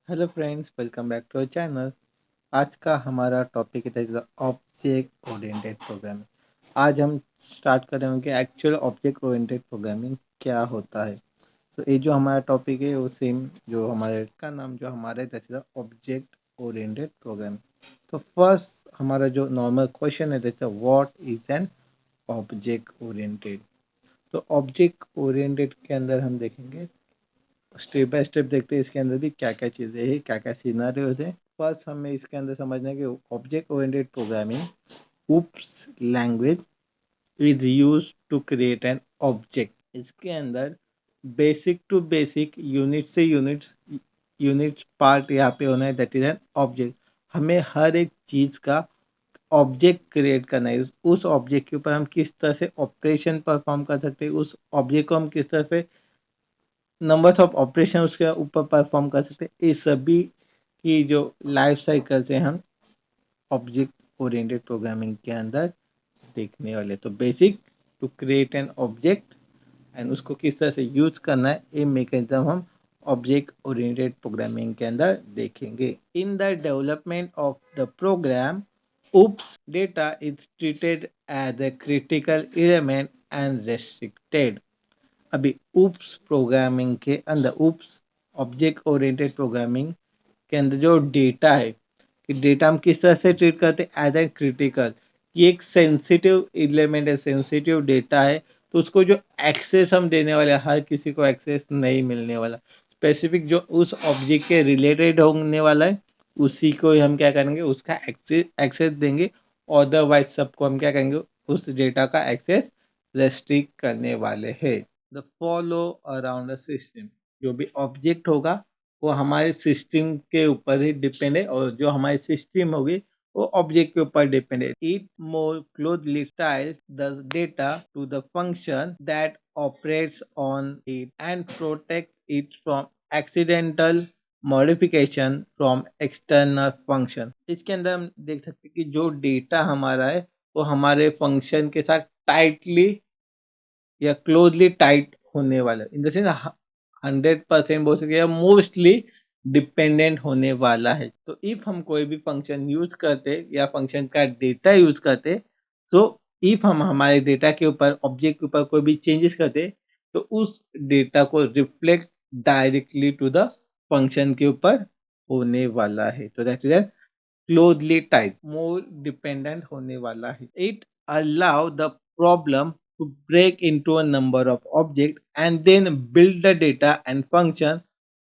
Hello friends, welcome back to our channel. आज का हमारा टॉपिक है ऑब्जेक्ट ओरिएंटेड प्रोग्रामिंग। आज हम स्टार्ट कर रहे हैं कि एक्चुअल ऑब्जेक्ट ओरिएंटेड प्रोग्रामिंग क्या होता है। तो ये जो हमारा टॉपिक है वो सेम जो हमारे का नाम जो हमारे ऑब्जेक्ट ओरिएंटेड प्रोग्रामिंग। तो फर्स्ट हमारा जो नॉर्मल क्वेश्चन है what is an object oriented. तो ऑब्जेक्ट ओरिएंटेड के अंदर हम देखेंगे, स्टेप बाय स्टेप देखते हैं इसके अंदर भी क्या क्या चीज़ें हैं, क्या क्या सिनारियोज है। फर्स्ट हमें इसके अंदर समझना है कि object oriented programming OOPS language is use to create an object. इसके अंदर बेसिक टू बेसिक यूनिट से यूनिट्स पार्ट यहाँ पे होना है, दैट इज एन ऑब्जेक्ट। हमें हर एक चीज़ का ऑब्जेक्ट क्रिएट करना है। उस ऑब्जेक्ट के ऊपर हम किस तरह से ऑपरेशन परफॉर्म कर सकते हैं, उस ऑब्जेक्ट को हम किस तरह से नंबर्स ऑफ ऑपरेशन उसके ऊपर परफॉर्म कर सकते हैं। इस सभी की जो लाइफ साइकिल से हम ऑब्जेक्ट ओरिएंटेड प्रोग्रामिंग के अंदर देखने वाले। तो basic to create an object and उसको किस तरह से यूज करना है, ये मैकेनिज्म हम ऑब्जेक्ट ओरिएंटेड प्रोग्रामिंग के अंदर देखेंगे। In the development of the program, oops data is treated as a critical element and restricted। अभी ऊप्स प्रोग्रामिंग के अंदर, ऊप्स ऑब्जेक्ट ओरिएंटेड प्रोग्रामिंग के अंदर जो डेटा है, कि डेटा हम किस तरह से ट्रीट करते हैं एज ए क्रिटिकल। ये एक सेंसिटिव एलिमेंट है, सेंसिटिव डेटा है। तो उसको जो एक्सेस हम देने वाले, हर किसी को एक्सेस नहीं मिलने वाला। स्पेसिफिक जो उस ऑब्जेक्ट के रिलेटेड होने वाला है, उसी को हम क्या करेंगे, उसका एक्सेस देंगे। अदरवाइज सबको हम क्या करेंगे, उस डेटा का एक्सेस रेस्ट्रिक्ट करने वाले हैं। The follow around a system, जो भी ऑब्जेक्ट होगा वो हमारे सिस्टम के ऊपर ही डिपेंड है, और जो हमारी सिस्टम होगी वो ऑब्जेक्ट के ऊपर डिपेंड है। It more closely ties the data to the function that operates on it and protect it from accidental modification from external function. इसके अंदर हम देख सकते हैं कि जो डेटा हमारा है वो हमारे फंक्शन के साथ टाइटली या क्लोजली टाइट होने वाला है। इन द सेंस 100% बोल सकते हैं, मोस्टली डिपेंडेंट होने वाला है। तो इफ हम कोई भी फंक्शन यूज करते या फंक्शन का डेटा यूज करते, सो इफ हम हमारे डेटा के ऊपर, ऑब्जेक्ट के ऊपर कोई भी चेंजेस करते, तो उस डेटा को reflect directly to the function के ऊपर होने वाला है। तो that is closely tied, more dependent होने वाला है। It allow the problem to break into a number of objects and then build the data and function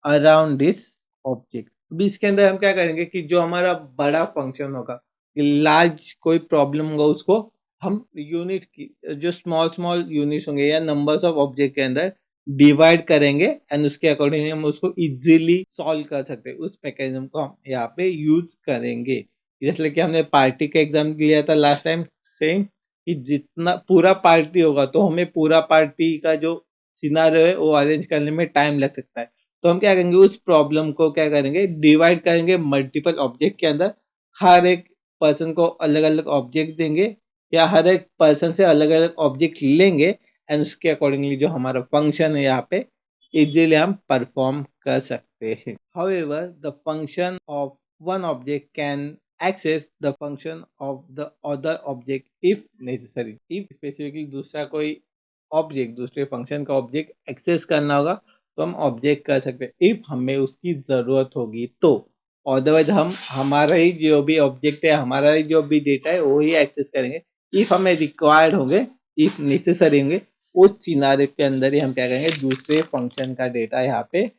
around this object। अभी इसके अंदर हम क्या करेंगे कि जो हमारा बड़ा फंक्शन होगा, कि लार्ज कोई प्रॉब्लम होगा, उसको हम यूनिट की जो स्मॉल स्मॉल यूनिट्स होंगे या नंबर्स ऑफ ऑब्जेक्ट के अंदर डिवाइड करेंगे एंड उसके अकॉर्डिंग हम उसको इजीली सॉल्व कर सकते हैं। उस मैकेनिज्म को हम यहाँ पे यूज करेंगे। जैसे कि हमने पार्टी का एग्जाम लिया था लास्ट टाइम, सेम, कि जितना पूरा पार्टी होगा तो हमें पूरा पार्टी का जो सिनारियो है वो अरेंज करने में टाइम लग सकता है। तो हम क्या करेंगे, उस प्रॉब्लम को क्या करेंगे, डिवाइड करेंगे मल्टीपल ऑब्जेक्ट के अंदर। हर एक पर्सन को अलग अलग ऑब्जेक्ट देंगे, या हर एक पर्सन से अलग अलग ऑब्जेक्ट लेंगे एंड उसके अकॉर्डिंगली जो हमारा फंक्शन है यहाँ पे इजीली हम परफॉर्म कर सकते हैं। However the function of one object can access the function of the other object if necessary। if specifically दूसरा कोई ऑब्जेक्ट, दूसरे फंक्शन का ऑब्जेक्ट एक्सेस करना होगा तो हम ऑब्जेक्ट कर सकते हैं, इफ हमें उसकी जरूरत होगी तो। अदरवाइज हम हमारा ही जो भी ऑब्जेक्ट है, हमारा ही जो भी डेटा है वो ही एक्सेस करेंगे। इफ हमें रिक्वायर्ड होंगे, इफ नेसेसरी होंगे, उस सिनारियो के अंदर ही हम क्या करेंगे, दूसरे फंक्शन का डेटा यहाँ पे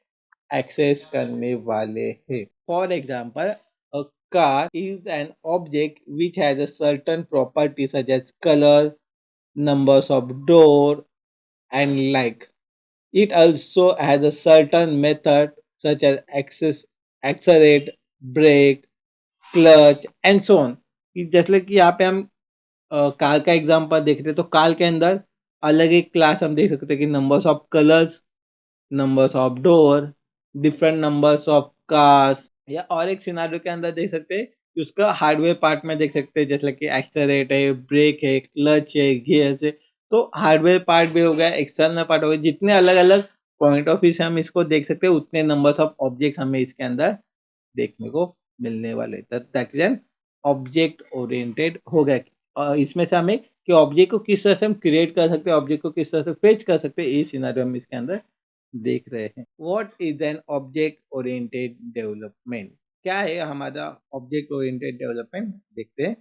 एक्सेस करने वाले हैं। For example, a car is an object which has a certain property such as color, numbers of door and like। It also has a certain method such as accelerate, brake, clutch and so on। जैसे कि यहाँ पे हम car का example देख रहे हैं, तो कार के अंदर अलग एक क्लास हम देख सकते हैं कि numbers of colours, numbers of door, different numbers of cars. या और एक सिनारियो के अंदर देख सकते हैं कि उसका हार्डवेयर पार्ट में देख सकते हैं, जैसे कि एक्सेलरेट है, ब्रेक है, क्लच है, गियर है। तो हार्डवेयर पार्ट भी हो गया, एक्सटर्नल पार्ट हो गया। जितने अलग अलग पॉइंट ऑफ व्यू से हम इसको देख सकते हैं, उतने नंबर्स ऑफ ऑब्जेक्ट हमें इसके अंदर देखने को मिलने वाले। That is an object oriented हो गया। इसमें से हमें कि ऑब्जेक्ट को किस तरह से हम क्रिएट कर सकते हैं, ऑब्जेक्ट को किस तरह से फेच कर सकते हैं, ये सिनेरियो हम इसके अंदर देख रहे हैं। What is an object oriented development? क्या है हमारा ऑब्जेक्ट ओरिएंटेड डेवलपमेंट, देखते हैं।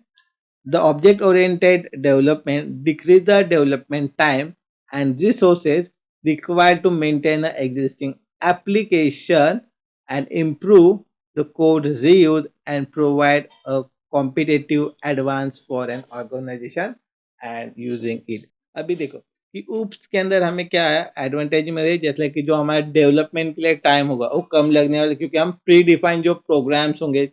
The object-oriented development decrease the development time and resources required to maintain the existing application and improve the code reuse and provide a competitive advance for an organization and using it. अभी देखो कि oops के अंदर हमें क्या है advantage में रही, जैसे कि जो हमारे डेवलपमेंट के लिए टाइम होगा वो कम लगने वाला, क्योंकि हम प्री डिफाइन जो प्रोग्राम्स होंगे,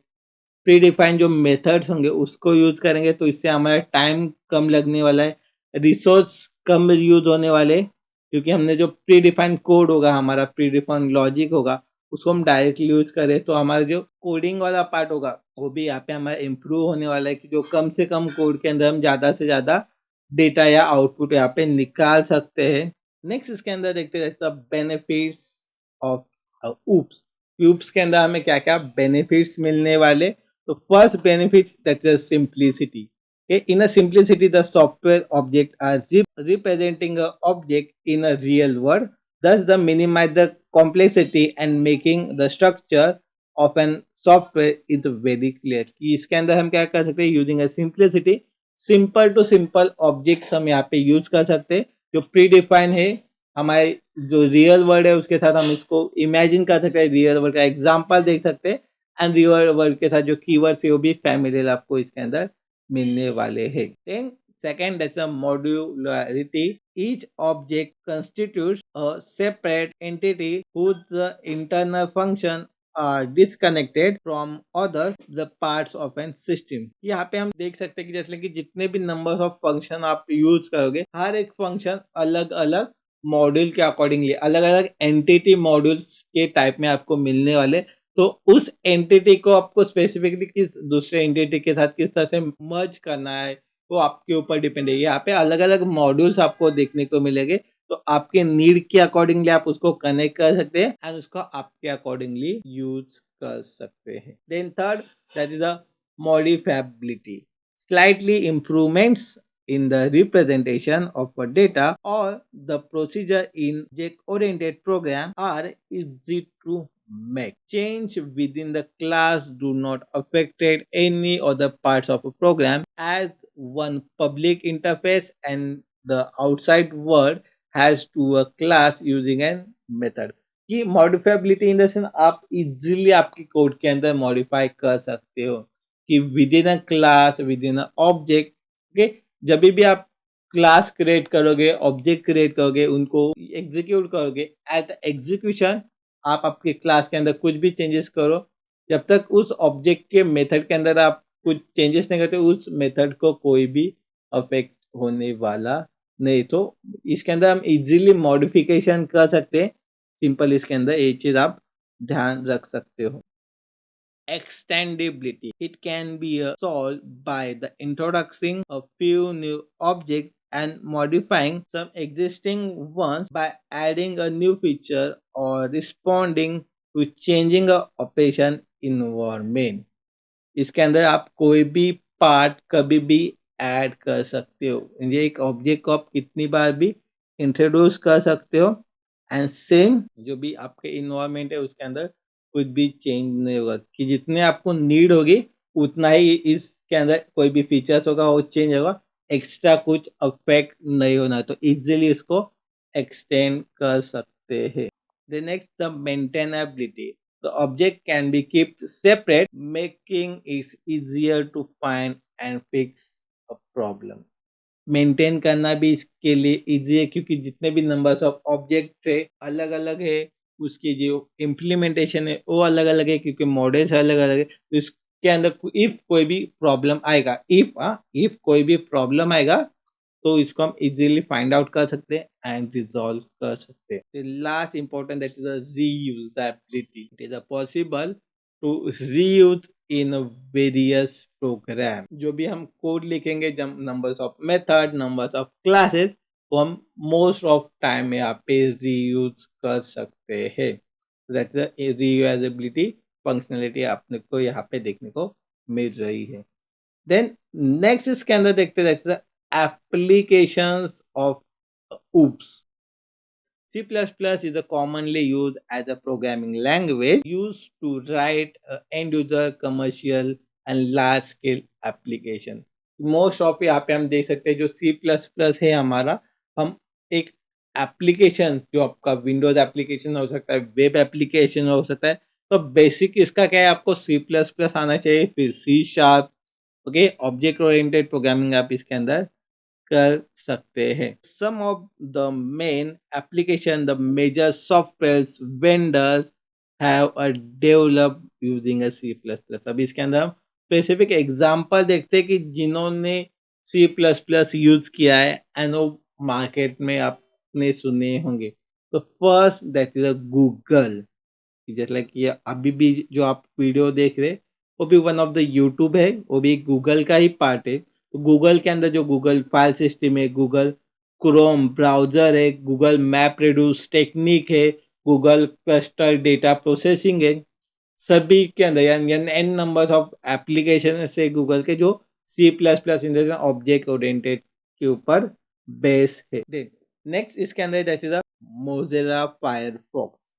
प्री डिफाइन जो मेथड्स होंगे उसको यूज करेंगे, तो इससे हमारा टाइम कम लगने वाला है, रिसोर्स कम यूज होने वाले, क्योंकि हमने जो प्री डिफाइन कोड होगा, हमारा प्री डिफाइन लॉजिक होगा, उसको हम डायरेक्टली यूज करें, तो हमारा जो कोडिंग वाला पार्ट होगा वो भी यहाँ पे हमारा इम्प्रूव होने वाला है, कि जो कम से कम कोड के अंदर हम ज्यादा से ज्यादा डेटा या आउटपुट यहाँ पे निकाल सकते हैं। नेक्स्ट इसके अंदर देखते हैं बेनिफिट्स ऑफ ऊप्स। ऊप्स के अंदर हमें क्या क्या बेनिफिट्स मिलने वाले। So first benefit, that is simplicity. Okay, in a simplicity, the software object are representing a object in a real world. Thus, the minimize the complexity and making the structure of an software is very clear. कि इसके अंदर हम क्या कर सकते हैं, using a simplicity, simple to simple objects हम यहाँ पे यूज कर सकते हैं, जो प्री डिफाइन है हमारे जो रियल वर्ल्ड है उसके साथ हम इसको इमेजिन कर सकते हैं, रियल वर्ल्ड का एग्जांपल देख सकते हैं, एंड रियल वर्ड के साथ जो कीवर्ड्स है वो भी फैमिलियर आपको इसके अंदर मिलने वाले हैं। Then second, that's a modularity. Each object constitutes a separate entity whose internal function are disconnected from other the parts of an system। यहाँ पे हम देख सकते हैं कि जैसे कि जितने भी नंबर ऑफ फंक्शन आप यूज करोगे, हर एक फंक्शन अलग अलग मॉड्यूल के अकॉर्डिंगली, अलग अलग एंटिटी मॉड्यूल्स के टाइप में आपको मिलने वाले, तो उस एंटिटी को आपको स्पेसिफिकली किस दूसरे एंटिटी के साथ किस तरह से मर्ज करना है वो आपके ऊपर डिपेंड है। यहाँ पे अलग अलग मॉड्यूल्स आपको देखने को मिलेंगे, तो आपके नीड के अकॉर्डिंगली आप उसको कनेक्ट कर सकते हैं एंड उसको आपके अकॉर्डिंगली यूज कर सकते हैं। Then third, that is a modifiability. Slightly improvements in the representation of a data or the procedure in object-oriented program are easy to make. Change within the class do not affect any other parts of a program, as one public interface and the outside world has to a class using an method। कि मॉडिफाइबिलिटी in the sense आप easily आपकी code के अंदर modify कर सकते हो, कि with in a class, with in a object. Okay, जब भी आप क्लास क्रिएट करोगे, ऑब्जेक्ट क्रिएट करोगे, उनको एग्जीक्यूट करोगे, एट एग्जीक्यूशन आप आपके क्लास के अंदर कुछ भी चेंजेस करो, जब तक उस ऑब्जेक्ट के मेथड के अंदर आप कुछ चेंजेस नहीं करते, उस मेथड को कोई भी अफेक्ट होने वाला नहीं। तो इसके अंदर हम इजीली मॉडिफिकेशन कर सकते हैं, सिंपल इसके अंदर ये चीज आप ध्यान रख सकते हो। Extendability. It can be solved by the introducing a few new objects and modifying some existing ones by adding a new feature or responding to changing a operation environment। इसके अंदर आप कोई भी पार्ट कभी भी ऐड कर सकते हो, ये एक ऑब्जेक्ट को आप कितनी बार भी इंट्रोड्यूस कर सकते हो, एंड सेम जो भी आपके इन्वायरमेंट है उसके अंदर कुछ भी चेंज नहीं होगा, कि जितने आपको नीड होगी उतना ही इसके अंदर कोई भी फीचर्स होगा वो चेंज होगा, एक्स्ट्रा कुछ अफेक्ट नहीं होना, तो इजीली इसको एक्सटेंड कर सकते हैं। The next, the maintainability. The object can be kept separate, making it easier to find and fix a problem। Maintain करना भी इसके लिए इजी है, क्योंकि जितने भी नंबर्स ऑफ ऑब्जेक्ट है अलग अलग है, उसकी जो इम्प्लीमेंटेशन है वो अलग अलग है, क्योंकि मॉडल्स अलग अलग है, तो इसके अंदर इफ कोई भी प्रॉब्लम आएगा, इफ कोई भी प्रॉब्लम आएगा तो इसको हम इजीली फाइंड आउट कर सकते हैं एंड रिजॉल्व कर सकते हैं। Last important, that is reusability. It is possible to reuse in various program. जो भी हम कोड लिखेंगे, जब numbers of method, numbers of classes, वो हम मोस्ट ऑफ टाइम यहाँ पे रीयूज कर सकते हैं। दैट इज रीयूजेबिलिटी फंक्शनलिटी आपने को यहाँ पे देखने को मिल रही है। देन नेक्स्ट इसके अंदर देखते हैं applications of oops. C++ is a commonly used as a programming language used to write end-user commercial and large-scale application. Most of यहाँ पे हम देख सकते हैं जो C++ है हमारा, हम एक एप्लीकेशन जो आपका विंडोज एप्लीकेशन हो सकता है, वेब एप्लीकेशन हो सकता है, तो बेसिक इसका क्या है, आपको C++ आना चाहिए, फिर C#, okay, object oriented programming आप इसके अंदर कर सकते हैं। Some of the main application the major software vendors have develop using C plus plus. अभी इसके अंदर हम स्पेसिफिक एग्जाम्पल देखते हैं कि जिन्होंने सी प्लस प्लस यूज किया है एंड वो मार्केट में आपने सुने होंगे। तो first that is a Google, जैसे लाइक ये अभी भी जो आप वीडियो देख रहे हैं वो भी वन ऑफ द यूट्यूब है, वो भी गूगल का ही पार्ट है। तो गूगल के अंदर जो गूगल फाइल सिस्टम है, गूगल क्रोम ब्राउजर है, गूगल मैप रिड्यूस टेक्निक है, गूगल क्लस्टर डेटा प्रोसेसिंग है, सभी के अंदर यानी एन नंबर्स ऑफ एप्लीकेशन से गूगल के जो सी प्लस प्लस इन ऑब्जेक्ट ओरिएंटेड के ऊपर बेस है। नेक्स्ट इसके अंदर जैसे मोज़िला फायरफॉक्स,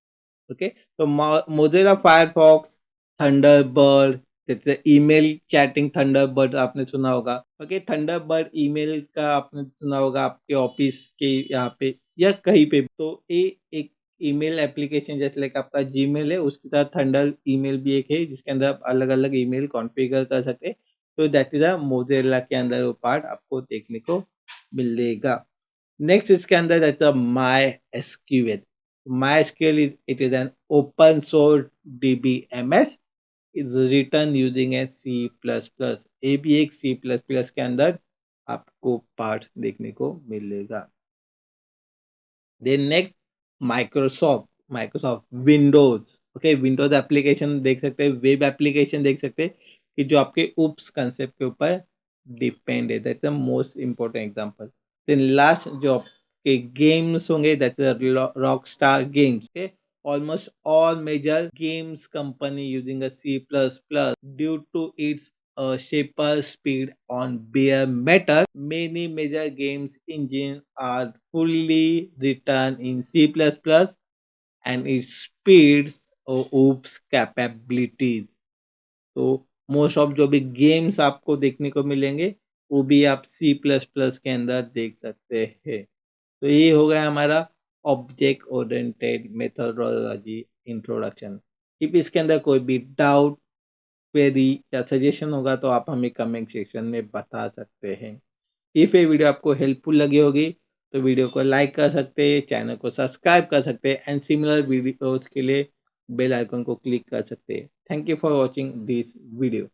ओके। तो मोज़िला फायरफॉक्स, थंडरबर्ड, जैसे ईमेल चैटिंग थंडरबर्ड आपने सुना होगा, ओके। थंडरबर्ड ईमेल का आपने सुना होगा आपके ऑफिस के यहाँ पे या कहीं पे। तो ये एक ईमेल एप्लीकेशन जैसे लाइक आपका जीमेल है, उसकी तरह थंडर ईमेल भी एक है जिसके अंदर आप अलग अलग ईमेल कॉन्फ़िगर कर सकते हैं। तो दैट इज अ मोज़िला के अंदर वो पार्ट आपको देखने को मिलेगा। नेक्स्ट इसके अंदर रहता है my SQL. MySQL it is an open source DBMS is written using a C++। ये भी एक C++ के अंदर आपको पार्ट्स देखने को मिलेगा। Then next Microsoft Windows, okay. Windows application देख सकते हैं, वेब एप्लीकेशन देख सकते हैं कि जो आपके उप्स कंसेप्ट के ऊपर डिपेंड है। That's the most important example. Then last जो आपके गेम्स होंगे that's Rockstar games, okay. Almost all major games company using a C++ due to its shaper speed on bare metal. Many major games engines are fully written in C++ and its speeds or oops capabilities. तो most of जो भी games आपको देखने को मिलेंगे वो भी आप C++ के अंदर देख सकते हैं। तो ये हो गया हमारा object oriented methodology introduction. If इसके अंदर कोई भी डाउट, क्वेरी या सजेशन होगा तो आप हमें कमेंट सेक्शन में बता सकते हैं। इफ ये वीडियो आपको हेल्पफुल लगी होगी तो वीडियो को लाइक कर सकते हैं, चैनल को सब्सक्राइब कर सकते हैं एंड सिमिलर वीडियोस के लिए बेल आइकन को क्लिक कर सकते हैं। Thank you for watching this video.